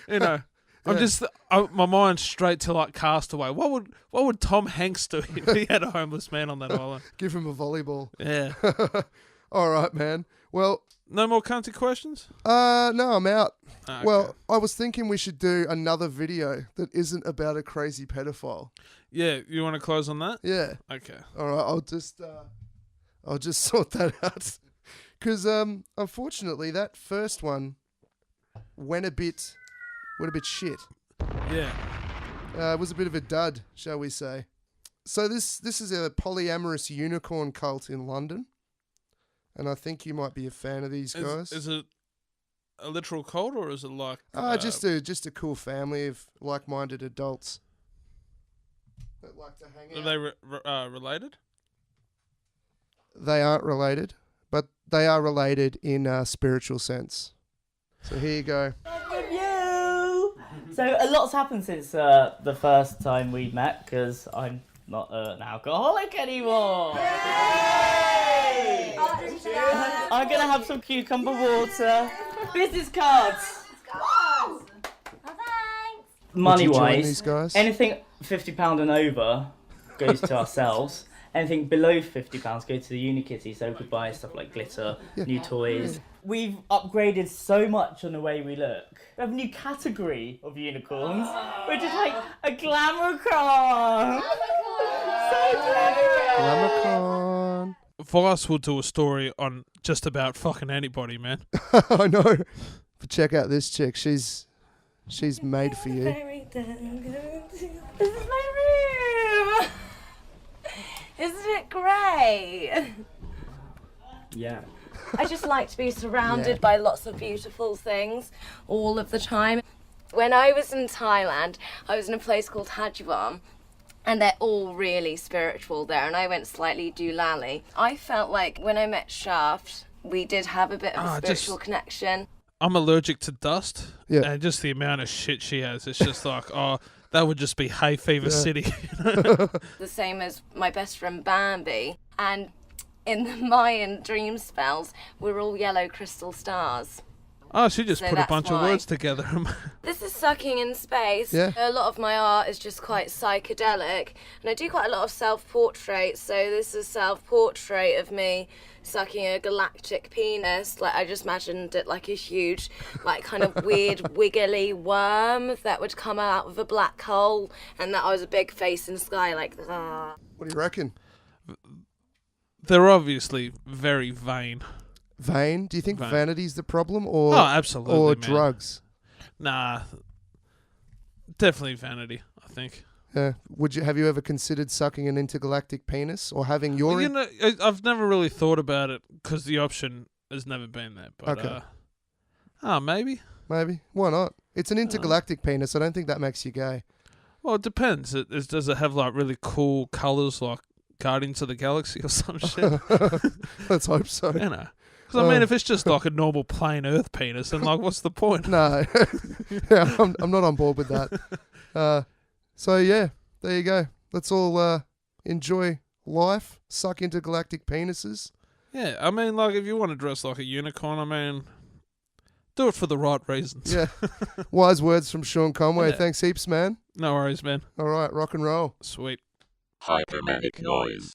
You know... Yeah. My mind's straight to like Castaway. What would Tom Hanks do if he had a homeless man on that island? Give him a volleyball. Yeah. All right, man. Well, no more country questions? No, I'm out. Okay. Well, I was thinking we should do another video that isn't about a crazy pedophile. Yeah, you want to close on that? Yeah. Okay. All right, I'll just sort that out. Because unfortunately, that first one went a bit shit. Yeah. It was a bit of a dud, shall we say. So this is a poly-amorous unicorn cult in London. And I think you might be a fan of these guys. Is it a literal cult or is it like... just a cool family of like-minded adults. that like to hang Are out. they related? They aren't related, but they are related in a spiritual sense. So here you go. With you. So a lot's happened since the first time we met, because I'm not an alcoholic anymore. I'm gonna have some cucumber water. Business cards. Money Would you join wise, these guys? anything £50 and over goes to ourselves. Anything below £50 goes to the Unikitty, so we could buy stuff like glitter, new toys. We've upgraded so much on the way we look. We have a new category of unicorns, which is like a glamour-con. So glamorous. Glamicon. Vice will do a story on just about fucking anybody, man. I know. But check out this chick. She's made for you. This is my room. Isn't it great? Yeah. I just like to be surrounded by lots of beautiful things all of the time. When I was in Thailand, I was in a place called Hajiwam, and they're all really spiritual there, and I went slightly doolally. I felt like when I met Shaft, we did have a bit of a spiritual connection. I'm allergic to dust, Yeah. and just the amount of shit she has, it's just like, oh, that would just be hay fever city. The same as my best friend Bambi, and in the Mayan dream spells, we're all yellow crystal stars. Oh, she just So put a that's bunch of why. words together. This is Sucking in Space. Yeah. A lot of my art is just quite psychedelic, and I do quite a lot of self-portraits, so this is a self-portrait of me sucking a galactic penis. Like, I just imagined it like a huge, like, kind of weird, wiggly worm that would come out of a black hole, and that I was a big face in the sky, like, ah. What do you reckon? They're obviously very vain. Vain? Do you think Vain. vanity's the problem, or Oh, absolutely, or man. drugs? Nah, definitely vanity, I think. Yeah. Have you ever considered sucking an intergalactic penis or having your? Well, you know, I've never really thought about it because the option has never been there. But, Okay. Maybe. Maybe. Why not? It's an intergalactic penis. I don't think that makes you gay. Well, it depends. Does it have like really cool colours like Guardians of the Galaxy or some shit? Let's hope so. You know. Because, I mean, if it's just like a normal plain Earth penis, then like, what's the point? No. Yeah, I'm not on board with that. So, yeah, there you go. Let's all enjoy life, suck intergalactic penises. Yeah, I mean, like, if you want to dress like a unicorn, I mean, do it for the right reasons. Yeah. Wise words from Sean Conway. Yeah. Thanks heaps, man. No worries, man. All right, rock and roll. Sweet. Hypermanic Noize.